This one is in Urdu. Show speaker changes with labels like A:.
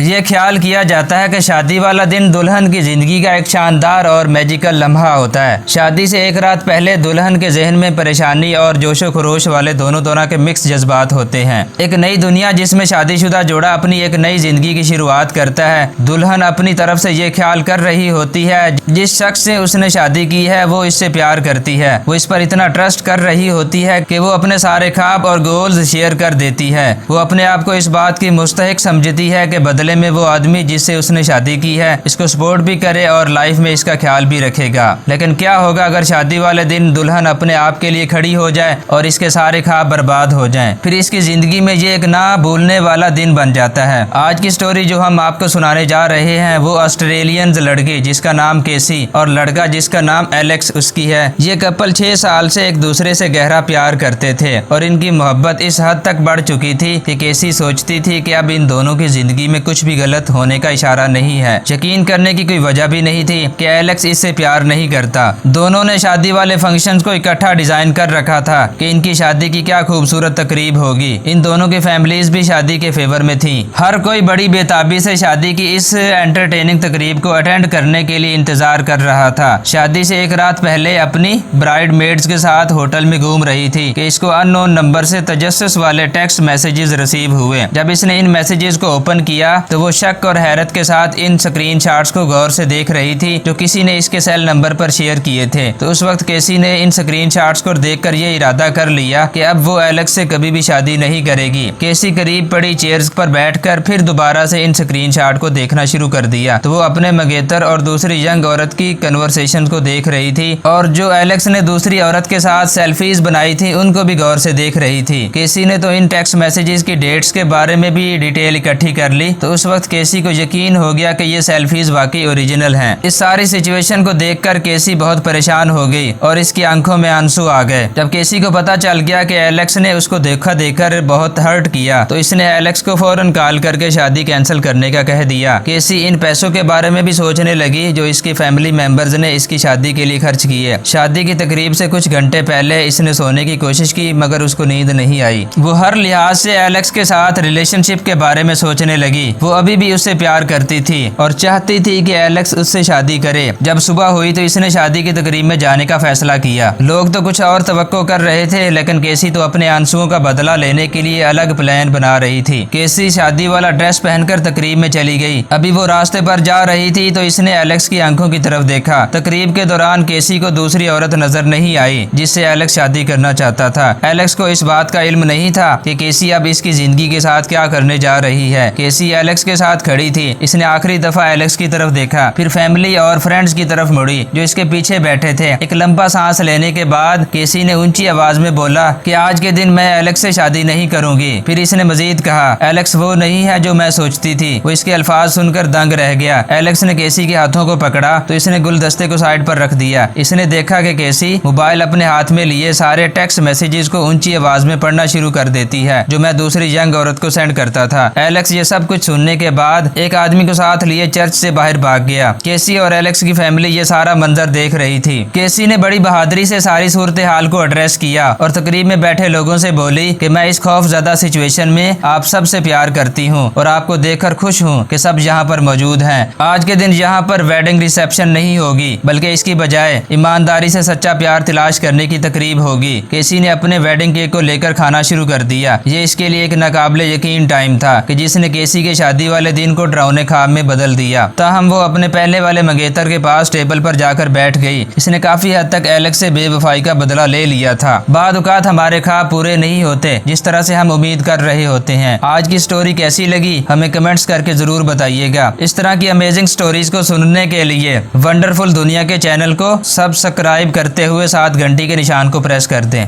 A: یہ خیال کیا جاتا ہے کہ شادی والا دن دلہن کی زندگی کا ایک شاندار اور میجیکل لمحہ ہوتا ہے۔ شادی سے ایک رات پہلے دلہن کے ذہن میں پریشانی اور جوش و خروش والے دونوں طرح کے مکس جذبات ہوتے ہیں۔ ایک نئی دنیا جس میں شادی شدہ جوڑا اپنی ایک نئی زندگی کی شروعات کرتا ہے۔ دلہن اپنی طرف سے یہ خیال کر رہی ہوتی ہے جس شخص سے اس نے شادی کی ہے وہ اس سے پیار کرتی ہے، وہ اس پر اتنا ٹرسٹ کر رہی ہوتی ہے کہ وہ اپنے سارے خواب اور گولز شیئر کر دیتی ہے۔ وہ اپنے آپ کو اس بات کی مستحق سمجھتی ہے کہ بدلے میں وہ آدمی جس سے اس نے شادی کی ہے اس کو سپورٹ بھی کرے اور لائف میں اس کا خیال بھی رکھے گا۔ لیکن کیا ہوگا اگر شادی والے دن دلہن اپنے آپ کے لیے کھڑی ہو جائے اور اس کے سارے خواب برباد ہو جائیں؟ پھر اس کی زندگی میں یہ ایک نہ بھولنے والا دن بن جاتا ہے۔ آج کی سٹوری جو ہم آپ کو سنانے جا رہے ہیں وہ آسٹریلین لڑکی جس کا نام کیسی اور لڑکا جس کا نام ایلیکس اس کی ہے۔ یہ کپل 6 سال سے ایک دوسرے سے گہرا پیار کرتے تھے اور ان کی محبت اس حد تک بڑھ چکی تھی کہ کیسی سوچتی تھی کہ اب ان دونوں کی زندگی میں کچھ بھی غلط ہونے کا اشارہ نہیں ہے۔ یقین کرنے کی کوئی وجہ بھی نہیں تھی کہ ایلیکس اس سے پیار نہیں کرتا۔ دونوں نے شادی والے فنکشنز کو اکٹھا ڈیزائن کر رکھا تھا کہ ان کی شادی کی کیا خوبصورت تقریب ہوگی۔ ان دونوں کی فیملیز بھی شادی کے فیور میں تھیں۔ ہر کوئی بڑی بےتابی سے شادی کی اس انٹرٹیننگ تقریب کو اٹینڈ کرنے کے لیے انتظار کر رہا تھا۔ شادی سے ایک رات پہلے اپنی برائڈ میڈز کے ساتھ ہوٹل میں گھوم رہی تھی کہ اس کو ان نون نمبر سے تجسس والے ٹیکسٹ میسیجز ریسیو ہوئے۔ جب اس نے ان میسیجز کو اوپن کیا تو وہ شک اور حیرت کے ساتھ ان سکرین شاٹس کو غور سے دیکھ رہی تھی جو کسی نے اس کے سیل نمبر پر شیئر کیے تھے۔ تو اس وقت کیسی نے ان سکرین شاٹس کو دیکھ کر یہ ارادہ کر لیا کہ اب وہ ایلیکس سے کبھی بھی شادی نہیں کرے گی۔ کیسی قریب پڑی چیئرز پر بیٹھ کر پھر دوبارہ سے ان سکرین شاٹ کو دیکھنا شروع کر دیا تو وہ اپنے منگیتر اور دوسری ینگ عورت کی کنورسیشن کو دیکھ رہی تھی اور جو ایلیکس نے دوسری عورت کے ساتھ سیلفیز بنائی تھی ان کو بھی غور سے دیکھ رہی تھی۔ کیسی نے تو ان ٹیکسٹ میسیجز کی ڈیٹس کے بارے میں بھی ڈیٹیل اکٹھی کر لی تو اس وقت کیسی کو یقین ہو گیا کہ یہ سیلفیز واقعی اوریجنل ہیں۔ اس ساری سچویشن کو دیکھ کر کیسی بہت پریشان ہو گئی اور اس کی آنکھوں میں آنسو آ گئے۔ جب کیسی کو پتا چل گیا کہ ایلیکس نے اس کو دھوکا دے کر بہت ہرٹ کیا تو اس نے ایلیکس کو فوراً کال کر کے شادی کینسل کرنے کا کہہ دیا۔ کیسی ان پیسوں کے بارے میں بھی سوچنے لگی جو اس کی فیملی ممبرز نے اس کی شادی کے لیے خرچ کیے۔ شادی کی تقریب سے کچھ گھنٹے پہلے اس نے سونے کی کوشش کی مگر اس کو نیند نہیں آئی۔ وہ ہر لحاظ سے ایلیکس کے ساتھ ریلیشن شپ کے بارے میں سوچنے لگی۔ وہ ابھی بھی اس سے پیار کرتی تھی اور چاہتی تھی کہ ایلیکس اس سے شادی کرے۔ جب صبح ہوئی تو اس نے شادی کی تقریب میں جانے کا فیصلہ کیا۔ لوگ تو کچھ اور توقع کر رہے تھے لیکن کیسی تو اپنے آنسوؤں کا بدلہ لینے کے لیے الگ پلان بنا رہی تھی۔ کیسی شادی والا ڈریس پہن کر تقریب میں چلی گئی۔ ابھی وہ راستے پر جا رہی تھی تو اس نے ایلیکس کی آنکھوں کی طرف دیکھا۔ تقریب کے دوران کیسی کو دوسری عورت نظر نہیں آئی جس سے ایلیکس شادی کرنا چاہتا تھا۔ ایلیکس کو اس بات کا علم نہیں تھا کہ کیسی اب اس کی زندگی کے ساتھ کیا کرنے جا رہی ہے۔ کیسی ایلیکس کے ساتھ کھڑی تھی۔ اس نے آخری دفعہ ایلیکس کی طرف دیکھا پھر فیملی اور فرینڈز کی طرف مڑی جو اس کے پیچھے بیٹھے تھے۔ ایک لمبا سانس لینے کے بعد کیسی نے اونچی آواز میں بولا کہ آج کے دن میں ایلیکس سے شادی نہیں کروں گی۔ پھر اس نے مزید کہا ایلیکس وہ نہیں ہے جو میں سوچتی تھی۔ وہ اس کے الفاظ سن کر دنگ رہ گیا۔ ایلیکس نے کیسی کے ہاتھوں کو پکڑا تو اس نے گلدستے کو سائڈ پر رکھ دیا۔ اس نے دیکھا کہ کیسی موبائل اپنے ہاتھ میں لیے سارے ٹیکسٹ میسیجز کو اونچی آواز میں پڑھنا شروع کر دیتی ہے جو میں دوسری ینگ عورت کو سینڈ کرتا تھا۔ ایلیکس یہ سب کچھ سننے کے بعد ایک آدمی کو ساتھ لیے چرچ سے باہر بھاگ گیا۔ کیسی اور ایلیکس کی فیملی یہ سارا منظر دیکھ رہی تھی۔ کیسی نے بڑی بہادری سے ساری صورتحال کو ایڈریس کیا اور تقریب میں بیٹھے لوگوں سے بولی کہ میں اس خوف زدہ سچویشن میں آپ سب سے پیار کرتی ہوں اور آپ کو دیکھ کر خوش ہوں کہ سب یہاں پر موجود ہیں۔ آج کے دن یہاں پر ویڈنگ ریسیپشن نہیں ہوگی بلکہ اس کی بجائے ایمانداری سے سچا پیار تلاش کرنے کی تقریب ہوگی۔ کیسی نے اپنے ویڈنگ کیک کو لے کر کھانا شروع کر دیا۔ یہ اس کے لیے ایک ناقابل یقین ٹائم تھا کہ جس نے کیسی کے شادی والے دن کو ڈراؤنے خواب میں بدل دیا۔ تاہم وہ اپنے پہلے والے منگیتر کے پاس ٹیبل پر جا کر بیٹھ گئی۔ اس نے کافی حد تک ایلیکس سے بے وفائی کا بدلہ لے لیا تھا۔ بعض اوقات ہمارے خواب پورے نہیں ہوتے جس طرح سے ہم امید کر رہے ہوتے ہیں۔ آج کی سٹوری کیسی لگی ہمیں کمنٹس کر کے ضرور بتائیے گا۔ اس طرح کی امیزنگ سٹوریز کو سننے کے لیے ونڈرفل دنیا کے چینل کو سبسکرائب کرتے ہوئے ساتھ گھنٹی کے نشان کو پریس کر دیں۔